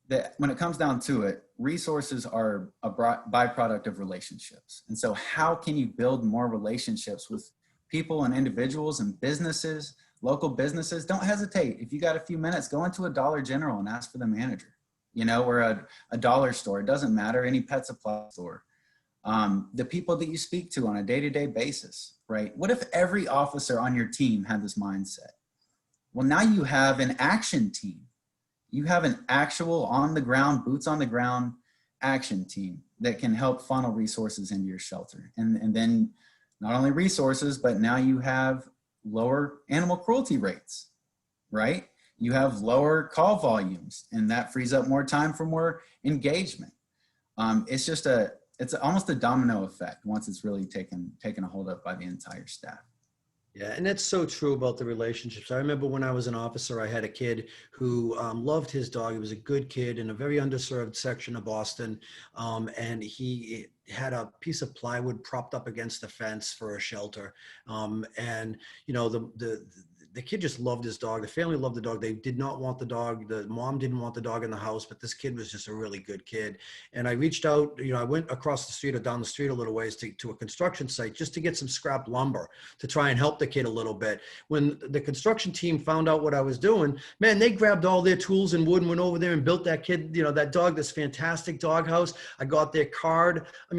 D: that when it comes down to it, resources are a byproduct of relationships. And so how can you build more relationships with people and individuals and businesses, local businesses? Don't hesitate. If you got a few minutes, go into a Dollar General and ask for the manager. Or a dollar store, it doesn't matter, any pet supply store. The people that you speak to on a day-to-day basis, right? What if every officer on your team had this mindset? Well, now you have an action team. You have an actual on-the-ground, boots-on-the-ground action team that can help funnel resources into your shelter. And then not only resources, but now you have lower animal cruelty rates, right? You have lower call volumes, and that frees up more time for more engagement. It's almost a domino effect once it's really taken a hold of by the entire staff.
A: Yeah, and that's so true about the relationships. I remember when I was an officer, I had a kid who loved his dog. He was a good kid in a very underserved section of Boston, and he had a piece of plywood propped up against the fence for a shelter. And the kid just loved his dog. The family loved the dog. They did not want the dog. The mom didn't want the dog in the house, but this kid was just a really good kid. And I reached out, I went across the street or down the street a little ways to a construction site just to get some scrap lumber to try and help the kid a little bit. When the construction team found out what I was doing, man, they grabbed all their tools and wood and went over there and built that kid, that dog, this fantastic dog house. I got their card. I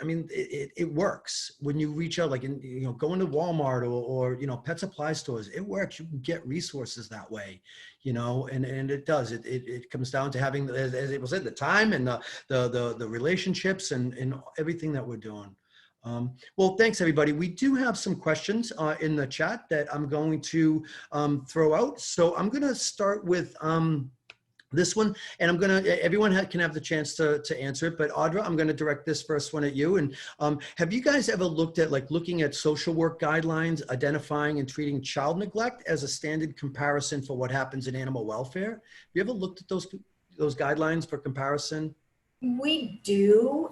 A: mean, it works when you reach out, like, going to Walmart or pet supply stores. It works. You can get resources that way, and it does. It comes down to having, as it was said, the time and the relationships and everything that we're doing. Well, thanks everybody. We do have some questions in the chat that I'm going to throw out. So I'm going to start with This one, and I'm gonna, everyone can have the chance to answer it, but Audra, I'm gonna direct this first one at you. And have you guys ever looked at, like, looking at social work guidelines, identifying and treating child neglect as a standard comparison for what happens in animal welfare? Have you ever looked at those guidelines for comparison?
C: We do.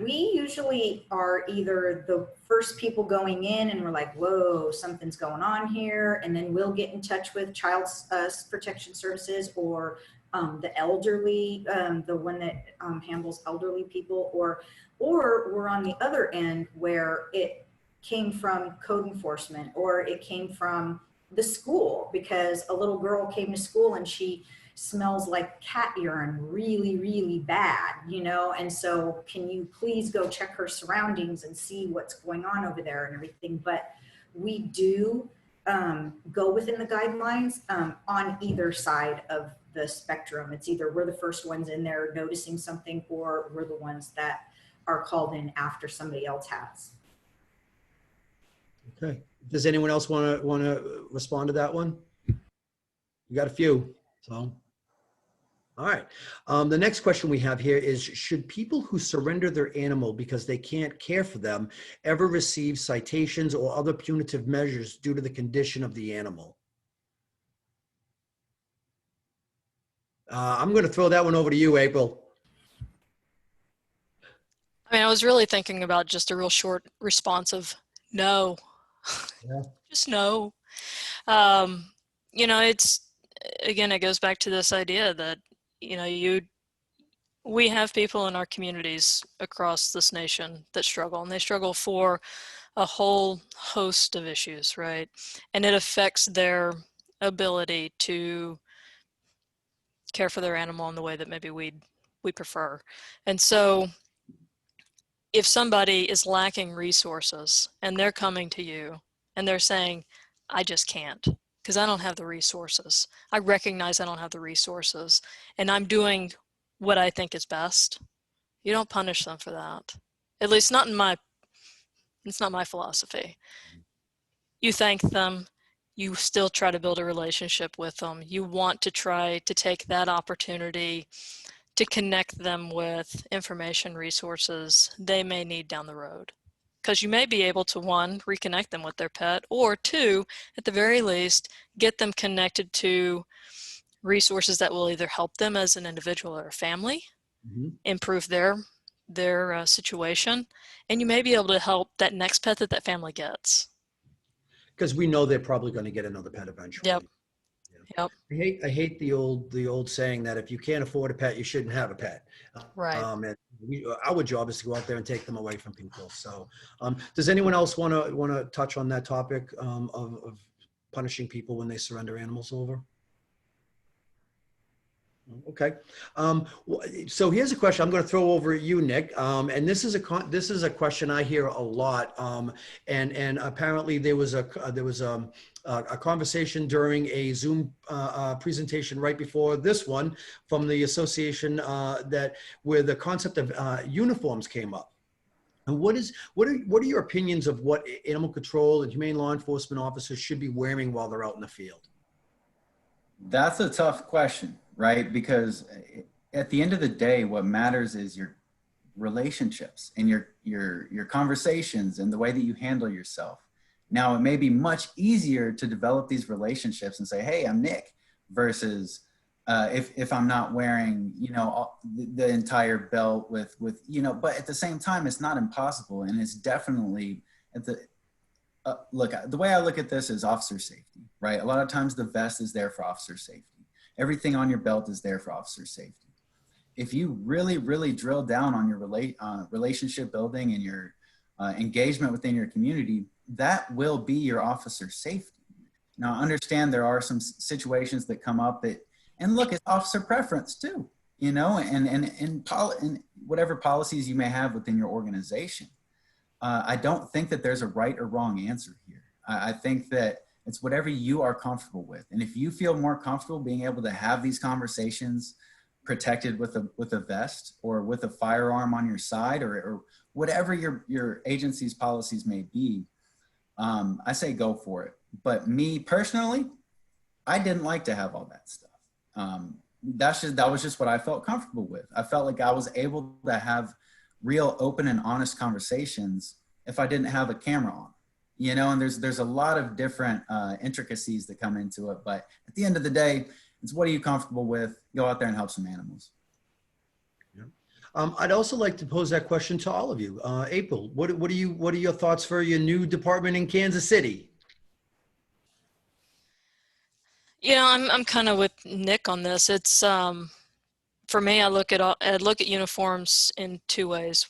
C: We usually are either the first people going in and we're like, whoa, something's going on here. And then we'll get in touch with Child Protection Services, or the elderly, the one that handles elderly people, or we're on the other end where it came from code enforcement, or it came from the school because a little girl came to school and she smells like cat urine really, really bad, you know? And so can you please go check her surroundings and see what's going on over there and everything? But we do go within the guidelines on either side of the spectrum. It's either we're the first ones in there noticing something, or we're the ones that are called in after somebody else has.
A: Okay. Does anyone else want to respond to that one? You got a few, so. All right. The next question we have here is, should people who surrender their animal because they can't care for them ever receive citations or other punitive measures due to the condition of the animal? I'm going to throw that one over to you, April.
B: I mean, I was really thinking about just a real short response of no.
A: Yeah.
B: Just no. You know, it's, again, it goes back to this idea that, you know, we have people in our communities across this nation that struggle, and they struggle for a whole host of issues, right? And it affects their ability to care for their animal in the way that maybe we prefer. And so if somebody is lacking resources and they're coming to you and they're saying, I just can't because I don't have the resources. I recognize I don't have the resources and I'm doing what I think is best. You don't punish them for that. At least not it's not my philosophy. You thank them. You still try to build a relationship with them. You want to try to take that opportunity to connect them with information resources they may need down the road. Because you may be able to, one, reconnect them with their pet, or two, at the very least, get them connected to resources that will either help them as an individual or a family, improve their situation, and you may be able to help that next pet that family gets.
A: Because we know they're probably going to get another pet eventually.
B: Yep. Yep.
A: I hate the old saying that if you can't afford a pet, you shouldn't have a pet.
B: Right.
A: And our job is to go out there and take them away from people. So, does anyone else want to touch on that topic of punishing people when they surrender animals over? Okay. So here's a question I'm going to throw over at you, Nick. And this is a question I hear a lot. And apparently there was a conversation during a Zoom presentation right before this one from the association where the concept of uniforms came up. And what are your opinions of what animal control and humane law enforcement officers should be wearing while they're out in the field?
D: That's a tough question, right? Because at the end of the day, what matters is your relationships and your conversations and the way that you handle yourself. Now, it may be much easier to develop these relationships and say, hey, I'm Nick, versus if I'm not wearing, the entire belt with, but at the same time, it's not impossible. And it's definitely look, the way I look at this is officer safety, right? A lot of times the vest is there for officer safety. Everything on your belt is there for officer safety. If you really, really drill down on your relationship building and your engagement within your community, that will be your officer safety. Now, I understand there are some situations that come up and look, it's officer preference too, and whatever policies you may have within your organization. I don't think that there's a right or wrong answer here. I think that it's whatever you are comfortable with. And if you feel more comfortable being able to have these conversations protected with a vest or with a firearm on your side or whatever your agency's policies may be, I say go for it. But me personally, I didn't like to have all that stuff. that was just what I felt comfortable with. I felt like I was able to have real open and honest conversations if I didn't have a camera on, you know, and there's a lot of different intricacies that come into it. But at the end of the day, it's what are you comfortable with? Go out there and help some animals.
A: I'd also like to pose that question to all of you. April, what are your thoughts for your new department in Kansas City?
B: You know, I'm kind of with Nick on this. It's for me, I look at uniforms in two ways.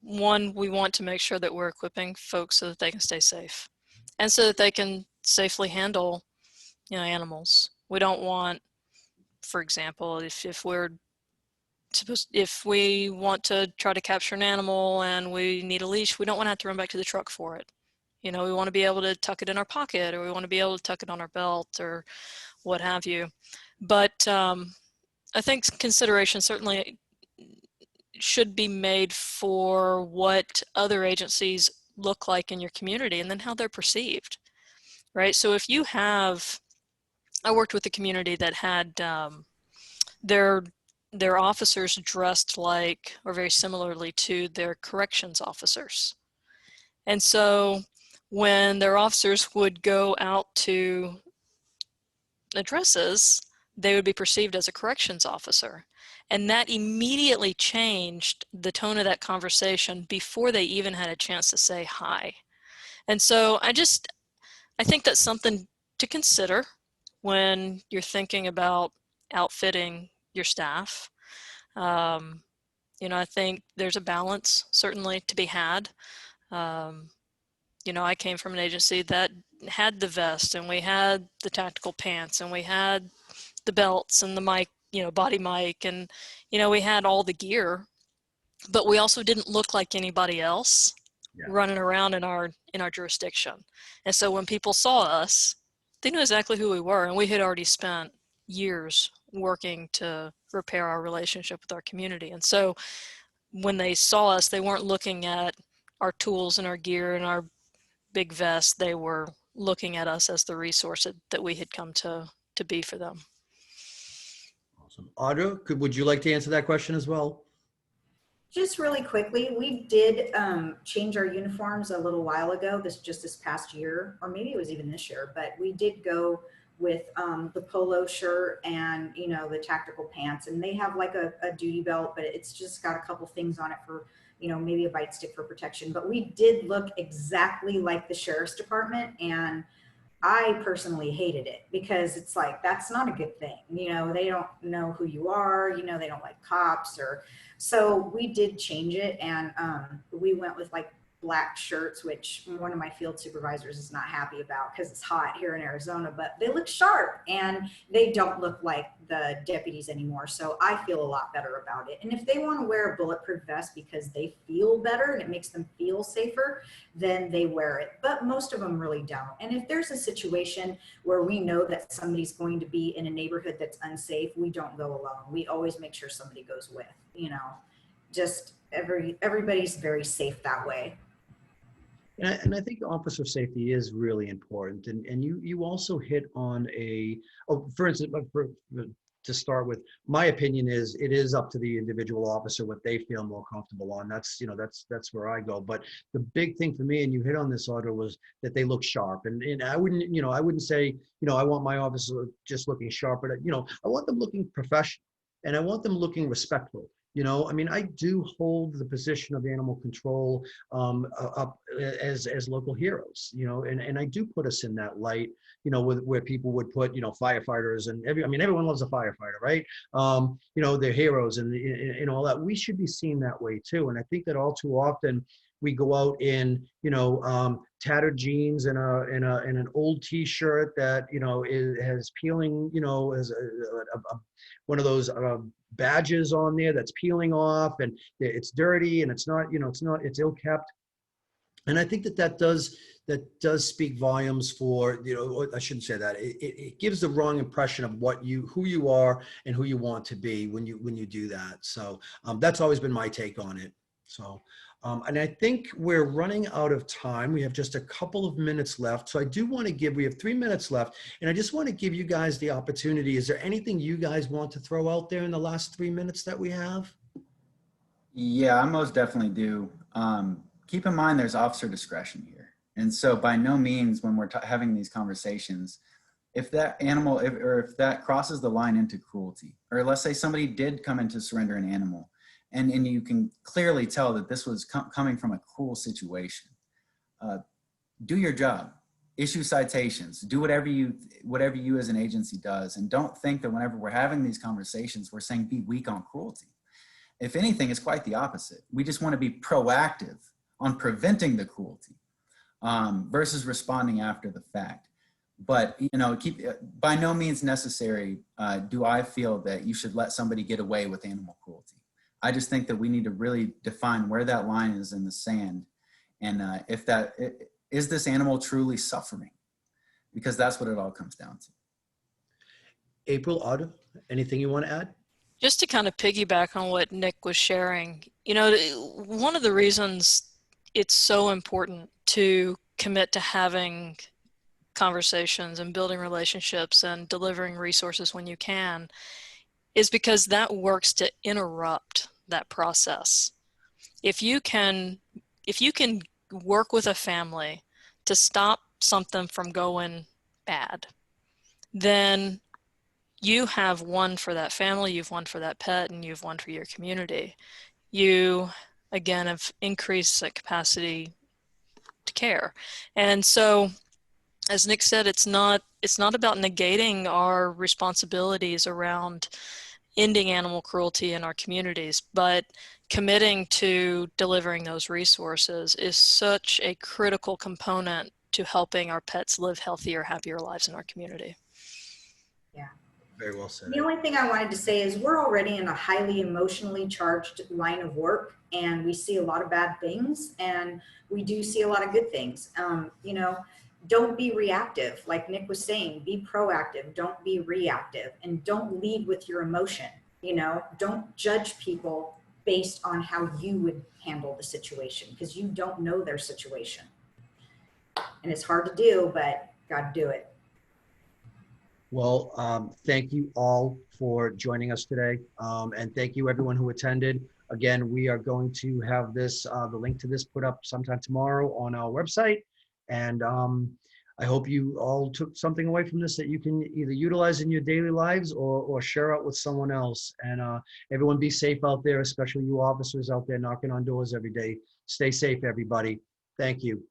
B: One, we want to make sure that we're equipping folks so that they can stay safe, and so that they can safely handle, you know, animals. We don't want, for example, if we want to try to capture an animal and we need a leash, we don't want to have to run back to the truck for it. You know, we want to be able to tuck it in our pocket, or we want to be able to tuck it on our belt, or what have you. But I think consideration certainly should be made for what other agencies look like in your community, and then how they're perceived, right? So if you have, I worked with a community that had their officers dressed like, or very similarly to, their corrections officers. And so when their officers would go out to addresses, they would be perceived as a corrections officer. And that immediately changed the tone of that conversation before they even had a chance to say hi. And so I think that's something to consider when you're thinking about outfitting your staff. You know, I think there's a balance certainly to be had. You know, I came from an agency that had the vest, and we had the tactical pants, and we had the belts and the mic, you know, body mic, and, you know, we had all the gear, but we also didn't look like anybody else running around in our jurisdiction. And so when people saw us, they knew exactly who we were, and we had already spent years working to repair our relationship with our community. And so when they saw us, they weren't looking at our tools and our gear and our big vest. They were looking at us as the resource that we had come to be for them.
A: Awesome. Audra, would you like to answer that question as well?
C: Just really quickly, we did change our uniforms a little while ago, this past year, or maybe it was even this year, but we did go with the polo shirt and, you know, the tactical pants, and they have like a duty belt, but it's just got a couple things on it for, you know, maybe a bite stick for protection. But we did look exactly like the sheriff's department, and I personally hated it because it's like, that's not a good thing. You know, they don't know who you are, you know, they don't like cops, or, so we did change it. And we went with like black shirts, which one of my field supervisors is not happy about because it's hot here in Arizona, but they look sharp and they don't look like the deputies anymore. So I feel a lot better about it. And if they want to wear a bulletproof vest because they feel better and it makes them feel safer, then they wear it. But most of them really don't. And if there's a situation where we know that somebody's going to be in a neighborhood that's unsafe, we don't go alone. We always make sure somebody goes with, you know, just everybody's very safe that way.
A: And I think officer safety is really important. And you also hit on for instance, to start with, my opinion is it is up to the individual officer what they feel more comfortable on. That's, you know, that's where I go. But the big thing for me, and you hit on this, Audra, was that they look sharp. And I wouldn't say, you know, I want my officer just looking sharp, but, you know, I want them looking professional, and I want them looking respectful. You know, I mean, I do hold the position of animal control up as local heroes, you know, and I do put us in that light, you know, where people would put, you know, firefighters and everyone loves a firefighter, right? You know, they're heroes and all that. We should be seen that way too. And I think that all too often we go out in, you know, tattered jeans and an old T-shirt that, you know, has peeling, you know, as one of those badges on there that's peeling off, and it's dirty, and it's not, you know, it's ill kept. And I think that does speak volumes for, you know, I shouldn't say that. It gives the wrong impression of who you are and who you want to be when you do that. So that's always been my take on it. So, and I think we're running out of time. We have just a couple of minutes left. So I do want to we have 3 minutes left, and I just want to give you guys the opportunity. Is there anything you guys want to throw out there in the last 3 minutes that we have?
D: Yeah, I most definitely do. Keep in mind there's officer discretion here. And so by no means when we're having these conversations, if that animal, if that crosses the line into cruelty, or let's say somebody did come in to surrender an animal, and you can clearly tell that this was coming from a cruel situation, do your job, issue citations, do whatever you as an agency does, and don't think that whenever we're having these conversations, we're saying be weak on cruelty. If anything, it's quite the opposite. We just want to be proactive on preventing the cruelty versus responding after the fact. But, you know, by no means necessary do I feel that you should let somebody get away with animal cruelty. I just think that we need to really define where that line is in the sand, and is this animal truly suffering? Because that's what it all comes down to.
A: April, Audra, anything you want to add?
B: Just to kind of piggyback on what Nick was sharing, you know, one of the reasons it's so important to commit to having conversations and building relationships and delivering resources when you can is because that works to interrupt that process. If you can work with a family to stop something from going bad, then you have won for that family, you've won for that pet, and you've won for your community. You, again, have increased the capacity to care. And so, as Nick said, it's not about negating our responsibilities around ending animal cruelty in our communities, but committing to delivering those resources is such a critical component to helping our pets live healthier, happier lives in our community.
C: Yeah.
A: Very well said.
C: The only thing I wanted to say is we're already in a highly emotionally charged line of work, and we see a lot of bad things, and we do see a lot of good things. You know, don't be reactive. Like Nick was saying, be proactive, don't be reactive, and don't lead with your emotion. You know, don't judge people based on how you would handle the situation, because you don't know their situation. And it's hard to do, but got to do it.
A: Well, thank you all for joining us today. And thank you everyone who attended. Again, we are going to have this, the link to this put up sometime tomorrow on our website. And I hope you all took something away from this that you can either utilize in your daily lives or share out with someone else. And everyone be safe out there, especially you officers out there knocking on doors every day. Stay safe, everybody. Thank you.